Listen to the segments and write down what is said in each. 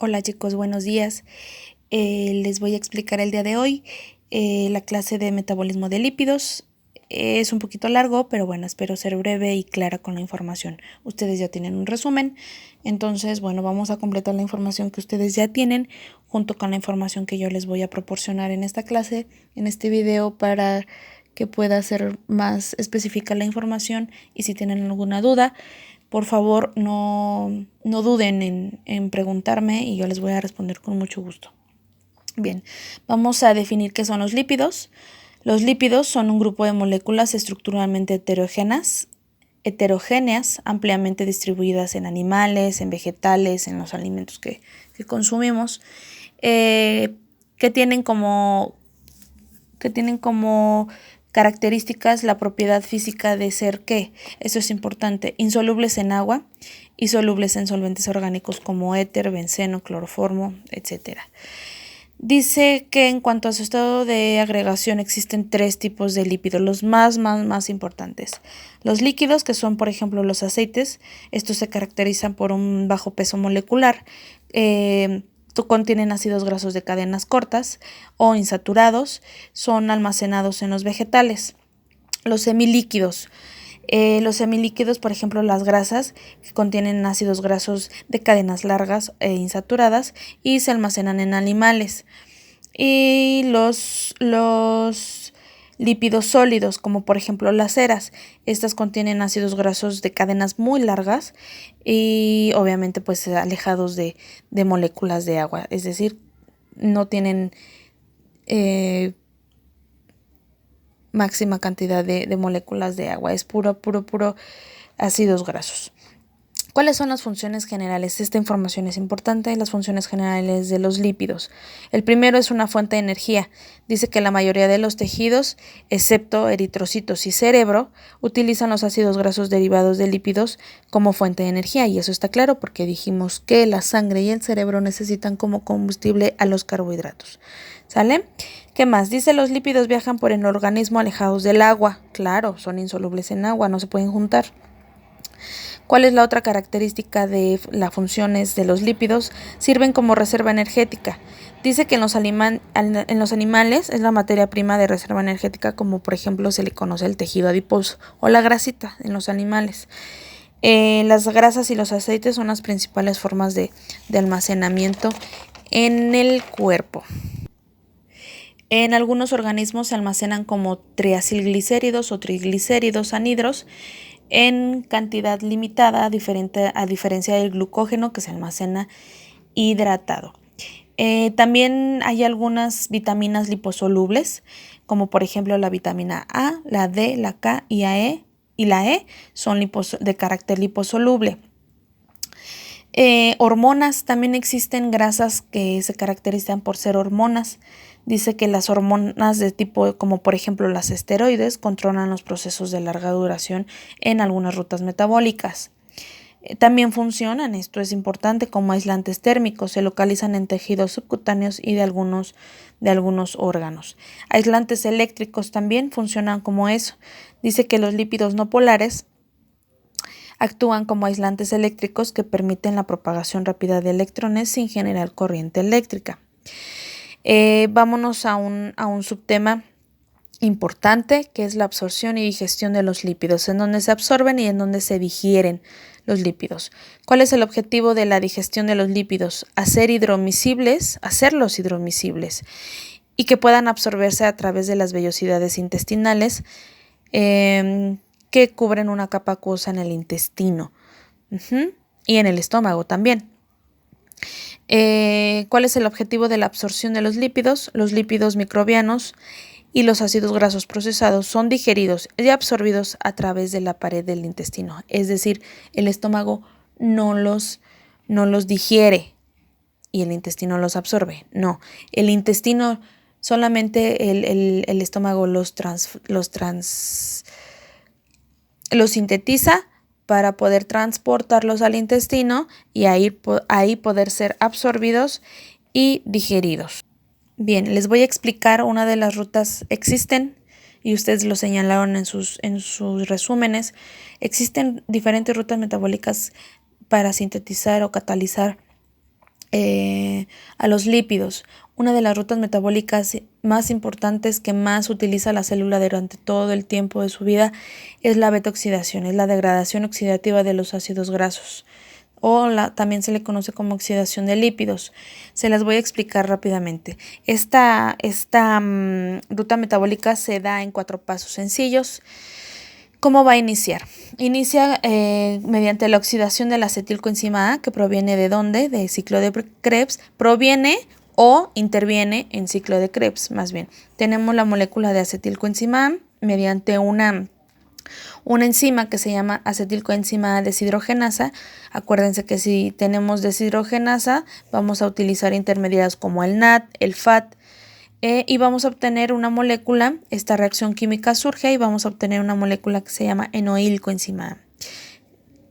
Hola chicos, buenos días. Les voy a explicar el día de hoy la clase de metabolismo de lípidos. Es un poquito largo, pero bueno, espero ser breve y clara con la información. Ustedes ya tienen un resumen, entonces bueno, vamos a completar la información que ustedes ya tienen junto con la información que yo les voy a proporcionar en esta clase, en este video, para que pueda ser más específica la información. Y si tienen alguna duda, por favor, no duden en preguntarme y yo les voy a responder con mucho gusto. Bien, vamos a definir qué son los lípidos. Los lípidos son un grupo de moléculas estructuralmente heterogéneas, ampliamente distribuidas en animales, en vegetales, en los alimentos que consumimos, que tienen como características la propiedad física de ser ¿qué? Eso es importante: insolubles en agua y solubles en solventes orgánicos como éter, benceno, cloroformo, etc. Dice que en cuanto a su estado de agregación existen tres tipos de lípidos, los más importantes. Los líquidos, que son por ejemplo los aceites. Estos se caracterizan por un bajo peso molecular. Contienen ácidos grasos de cadenas cortas o insaturados. Son almacenados en los vegetales. Los semilíquidos. Por ejemplo, las grasas, que contienen ácidos grasos de cadenas largas e insaturadas y se almacenan en animales. Y los lípidos sólidos, como por ejemplo las ceras. Estas contienen ácidos grasos de cadenas muy largas y obviamente pues alejados de moléculas de agua, es decir, no tienen máxima cantidad de moléculas de agua, es puro ácidos grasos. ¿Cuáles son las funciones generales? Esta información es importante. Las funciones generales de los lípidos. El primero es una fuente de energía. Dice que la mayoría de los tejidos, excepto eritrocitos y cerebro, utilizan los ácidos grasos derivados de lípidos como fuente de energía. Y eso está claro porque dijimos que la sangre y el cerebro necesitan como combustible a los carbohidratos. ¿Sale? ¿Qué más? Dice: los lípidos viajan por el organismo alejados del agua. Claro, son insolubles en agua, no se pueden juntar. ¿Cuál es la otra característica de las funciones de los lípidos? Sirven como reserva energética. Dice que en los animales es la materia prima de reserva energética, como por ejemplo se le conoce el tejido adiposo o la grasita en los animales. Las grasas y los aceites son las principales formas de almacenamiento en el cuerpo. En algunos organismos se almacenan como triacilglicéridos o triglicéridos anhidros en cantidad limitada, a diferencia del glucógeno, que se almacena hidratado. También hay algunas vitaminas liposolubles, como por ejemplo la vitamina A, la D, la K y la E son de carácter liposoluble. Hormonas, también existen grasas que se caracterizan por ser hormonas. Dice que las hormonas de tipo, como por ejemplo las esteroides, controlan los procesos de larga duración en algunas rutas metabólicas. También funcionan, esto es importante, como aislantes térmicos. Se localizan en tejidos subcutáneos y de algunos órganos. Aislantes eléctricos también funcionan como eso. Dice que los lípidos no polares actúan como aislantes eléctricos que permiten la propagación rápida de electrones sin generar corriente eléctrica. Vámonos a un subtema importante, que es la absorción y digestión de los lípidos, en donde se absorben y en donde se digieren los lípidos. ¿Cuál es el objetivo de la digestión de los lípidos? Hacerlos hidromiscibles y que puedan absorberse a través de las vellosidades intestinales, que cubren una capa acuosa en el intestino y en el estómago también. ¿Cuál es el objetivo de la absorción de los lípidos? Los lípidos microbianos y los ácidos grasos procesados son digeridos y absorbidos a través de la pared del intestino. Es decir, el estómago no los digiere y el intestino los absorbe. No, el intestino solamente el estómago los sintetiza para poder transportarlos al intestino y ahí poder ser absorbidos y digeridos. Bien, les voy a explicar una de las rutas. Existen, y ustedes lo señalaron en sus resúmenes, existen diferentes rutas metabólicas para sintetizar o catalizar a los lípidos. Una de las rutas metabólicas más importantes que más utiliza la célula durante todo el tiempo de su vida es la beta-oxidación, es la degradación oxidativa de los ácidos grasos, o también se le conoce como oxidación de lípidos. Se las voy a explicar rápidamente. Esta ruta metabólica se da en 4 pasos sencillos. ¿Cómo va a iniciar? Inicia mediante la oxidación de la acetilcoenzima A, que proviene ¿de dónde? De ciclo de Krebs. Proviene o interviene en ciclo de Krebs, más bien. Tenemos la molécula de acetilcoenzima A mediante una enzima que se llama acetilcoenzima A deshidrogenasa. Acuérdense que si tenemos deshidrogenasa, vamos a utilizar intermediarios como el NAD, el FAT, y vamos a obtener una molécula. Esta reacción química surge y vamos a obtener una molécula que se llama enoilcoenzima A.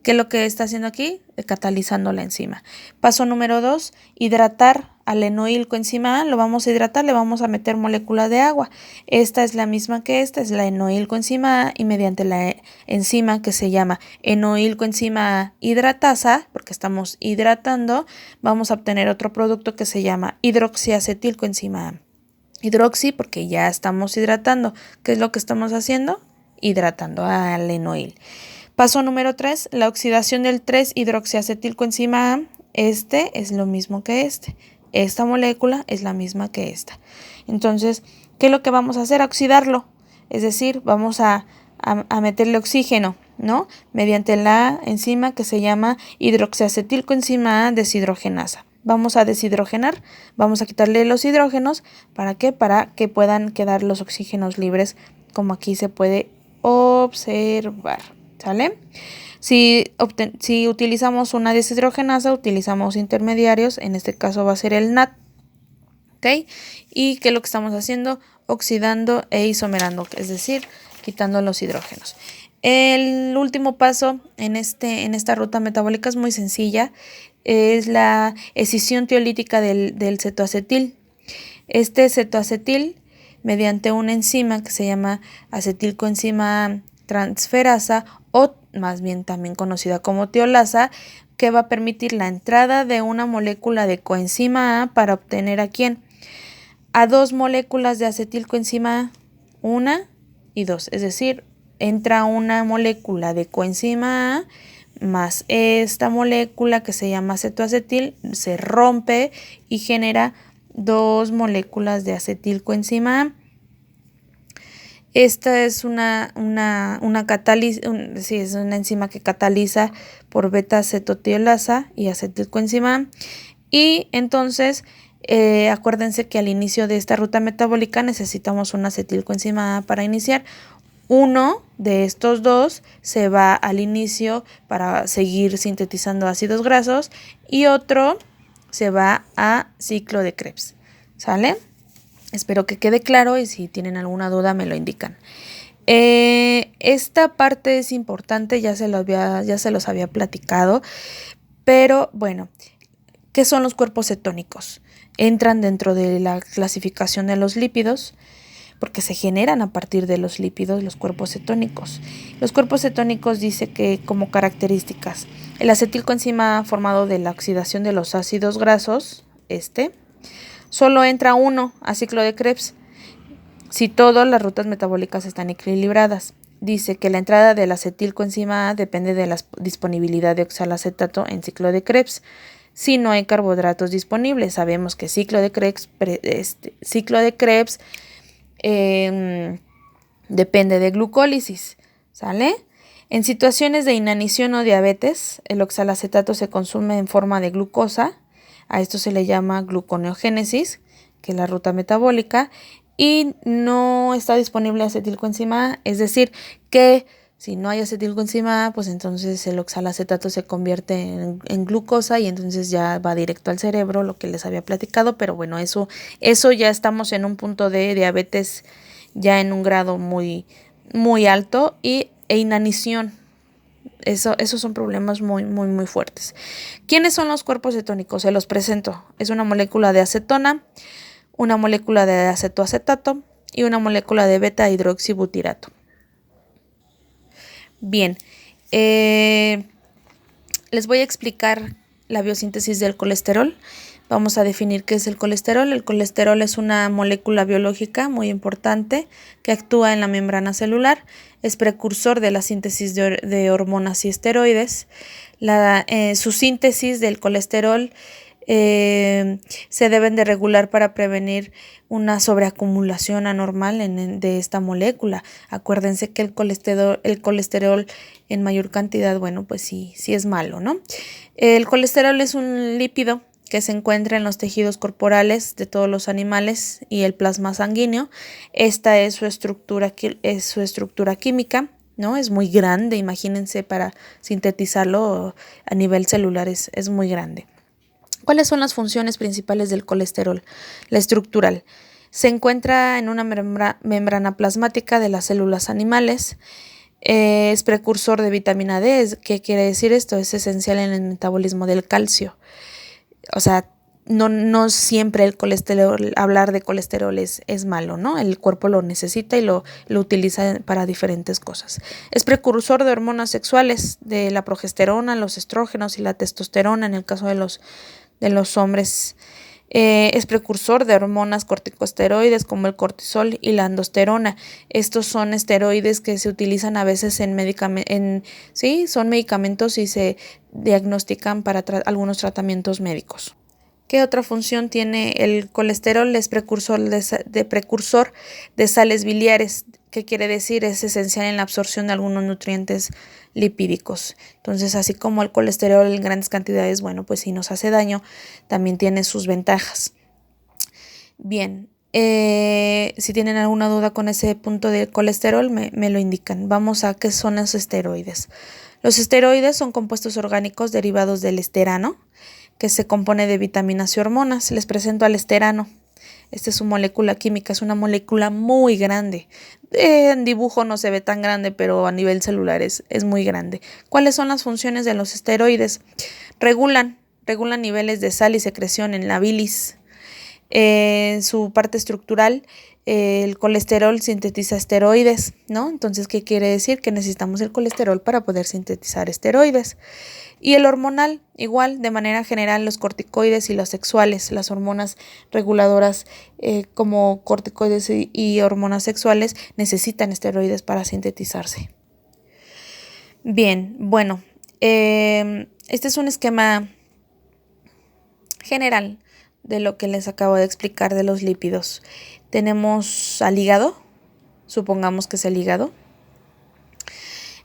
¿Qué es lo que está haciendo aquí? Catalizando la enzima. Paso número 2, hidratar al enoilcoenzima A. Lo vamos a hidratar, le vamos a meter molécula de agua. Esta es la misma que esta, es la enoilcoenzima A, y mediante la enzima que se llama enoilcoenzima A hidratasa, porque estamos hidratando, vamos a obtener otro producto que se llama hidroxiacetilcoenzima A. Hidroxi porque ya estamos hidratando. ¿Qué es lo que estamos haciendo? Hidratando al enoil. Paso número 3, la oxidación del 3-hidroxiacetilcoenzima A. Este es lo mismo que este. Esta molécula es la misma que esta. Entonces, ¿qué es lo que vamos a hacer? Oxidarlo. Es decir, vamos a meterle oxígeno, ¿no? Mediante la enzima que se llama hidroxiacetilcoenzima A deshidrogenasa. Vamos a deshidrogenar, vamos a quitarle los hidrógenos. ¿Para qué? Para que puedan quedar los oxígenos libres, como aquí se puede observar. ¿Sale? Si utilizamos una deshidrogenasa, utilizamos intermediarios, en este caso va a ser el NAD. ¿Ok? ¿Y qué es lo que estamos haciendo? Oxidando e isomerando, es decir, quitando los hidrógenos. El último paso en esta ruta metabólica es muy sencilla, es la escisión tiolítica del cetoacetil. Este cetoacetil, mediante una enzima que se llama acetilcoenzima transferasa, o más bien también conocida como tiolasa, que va a permitir la entrada de una molécula de coenzima A para obtener ¿a quién? A 2 moléculas de acetilcoenzima A, 1 y 2, es decir, entra una molécula de coenzima A más esta molécula que se llama cetoacetil, se rompe y genera 2 moléculas de acetilcoenzima A. Esta es es una enzima que cataliza por beta-cetotiolasa y acetilcoenzima A. Y entonces, acuérdense que al inicio de esta ruta metabólica necesitamos una acetilcoenzima A para iniciar. Uno de estos dos se va al inicio para seguir sintetizando ácidos grasos y otro se va a ciclo de Krebs. ¿Sale? Espero que quede claro y si tienen alguna duda me lo indican. Esta parte es importante, ya se los había platicado, pero bueno, ¿qué son los cuerpos cetónicos? Entran dentro de la clasificación de los lípidos, porque se generan a partir de los lípidos los cuerpos cetónicos. Los cuerpos cetónicos dice que como características, el acetilcoenzima formado de la oxidación de los ácidos grasos, solo entra uno a ciclo de Krebs si todas las rutas metabólicas están equilibradas. Dice que la entrada del acetilcoenzima A depende de la disponibilidad de oxalacetato en ciclo de Krebs. Si no hay carbohidratos disponibles, sabemos que ciclo de Krebs depende de glucólisis, ¿sale? En situaciones de inanición o diabetes, el oxalacetato se consume en forma de glucosa. A esto se le llama gluconeogénesis, que es la ruta metabólica, y no está disponible acetilcoenzima A, es decir, que si no hay acetilcoenzima A, pues entonces el oxalacetato se convierte en glucosa y entonces ya va directo al cerebro, lo que les había platicado, pero bueno, eso ya estamos en un punto de diabetes ya en un grado muy, muy alto e inanición. Esos son problemas muy, muy, muy fuertes. ¿Quiénes son los cuerpos cetónicos? Se los presento. Es una molécula de acetona, una molécula de acetoacetato y una molécula de beta-hidroxibutirato. Bien, les voy a explicar la biosíntesis del colesterol. Vamos a definir qué es el colesterol. El colesterol es una molécula biológica muy importante que actúa en la membrana celular. Es precursor de la síntesis de hormonas y esteroides. Su síntesis del colesterol se deben de regular para prevenir una sobreacumulación anormal de esta molécula. Acuérdense que el colesterol en mayor cantidad, bueno, pues sí es malo, ¿no? El colesterol es un lípido que se encuentra en los tejidos corporales de todos los animales y el plasma sanguíneo. Esta es su estructura química, ¿no? Es muy grande, imagínense, para sintetizarlo a nivel celular es muy grande. ¿Cuáles son las funciones principales del colesterol? La estructural. Se encuentra en una membrana plasmática de las células animales. Es precursor de vitamina D. ¿Qué quiere decir esto? Es esencial en el metabolismo del calcio. O sea, no siempre el colesterol, hablar de colesterol es malo, ¿no? El cuerpo lo necesita y lo utiliza para diferentes cosas. Es precursor de hormonas sexuales, de la progesterona, los estrógenos y la testosterona en el caso de los hombres. Es precursor de hormonas corticosteroides como el cortisol y la aldosterona. Estos son esteroides que se utilizan a veces son medicamentos y se diagnostican para algunos tratamientos médicos. ¿Qué otra función tiene el colesterol? Es precursor de sales biliares. ¿Qué quiere decir? Es esencial en la absorción de algunos nutrientes lipídicos. Entonces, así como el colesterol en grandes cantidades, bueno, pues sí nos hace daño, también tiene sus ventajas. Bien, si tienen alguna duda con ese punto del colesterol, me lo indican. Vamos a qué son los esteroides. Los esteroides son compuestos orgánicos derivados del esterano, que se compone de vitaminas y hormonas. Les presento al esterano. Esta es su molécula química, es una molécula muy grande. En dibujo no se ve tan grande, pero a nivel celular es muy grande. ¿Cuáles son las funciones de los esteroides? Regulan niveles de sal y secreción en la bilis. En su parte estructural, el colesterol sintetiza esteroides, ¿no? Entonces, ¿qué quiere decir? Que necesitamos el colesterol para poder sintetizar esteroides. Y el hormonal, igual, de manera general, los corticoides y los sexuales, las hormonas reguladoras como corticoides y hormonas sexuales necesitan esteroides para sintetizarse. Bien, bueno, este es un esquema general de lo que les acabo de explicar de los lípidos. Tenemos al hígado, supongamos que es el hígado,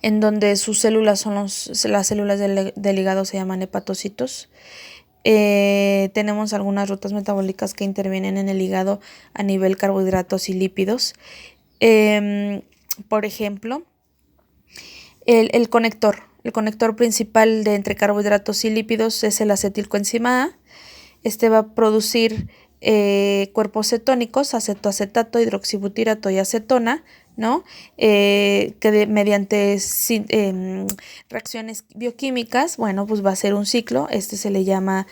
en donde sus células las células del hígado se llaman hepatocitos. Tenemos algunas rutas metabólicas que intervienen en el hígado a nivel carbohidratos y lípidos. Por ejemplo, el conector principal de entre carbohidratos y lípidos es el acetilcoenzima A. Este va a producir cuerpos cetónicos, acetoacetato, hidroxibutirato y acetona, ¿no? Que mediante reacciones bioquímicas, bueno, pues va a ser un ciclo. Este se le llama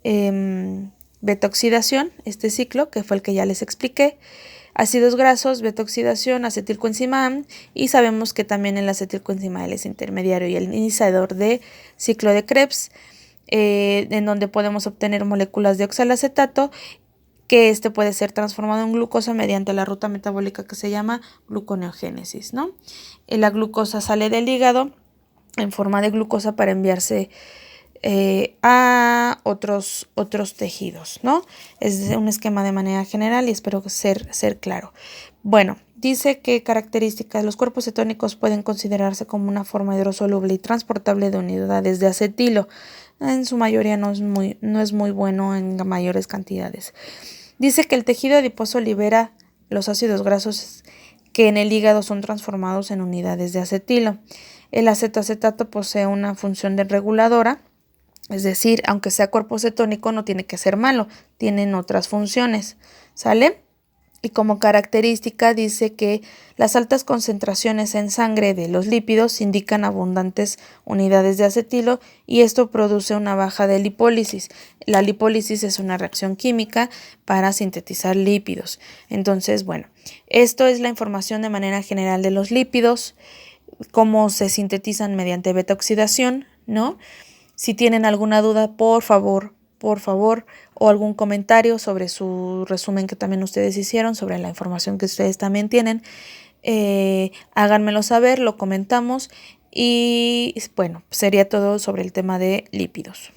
beta-oxidación, este ciclo, que fue el que ya les expliqué. Ácidos grasos, beta-oxidación, acetilcoenzima A, y sabemos que también el acetilcoenzima L es intermediario y el iniciador de ciclo de Krebs, en donde podemos obtener moléculas de oxalacetato, que este puede ser transformado en glucosa mediante la ruta metabólica que se llama gluconeogénesis, ¿no? La glucosa sale del hígado en forma de glucosa para enviarse a otros tejidos, ¿no? Es un esquema de manera general y espero ser claro. Bueno, dice que características: los cuerpos cetónicos pueden considerarse como una forma hidrosoluble y transportable de unidades de acetilo. En su mayoría no es muy bueno en mayores cantidades. Dice que el tejido adiposo libera los ácidos grasos que en el hígado son transformados en unidades de acetilo. El acetoacetato posee una función de reguladora, es decir, aunque sea cuerpo cetónico no tiene que ser malo, tienen otras funciones, ¿sale? Y como característica dice que las altas concentraciones en sangre de los lípidos indican abundantes unidades de acetilo y esto produce una baja de lipólisis. La lipólisis es una reacción química para sintetizar lípidos. Entonces, bueno, esto es la información de manera general de los lípidos, cómo se sintetizan mediante beta-oxidación, ¿no? Si tienen alguna duda, por favor, o algún comentario sobre su resumen que también ustedes hicieron, sobre la información que ustedes también tienen, háganmelo saber, lo comentamos y bueno, sería todo sobre el tema de lípidos.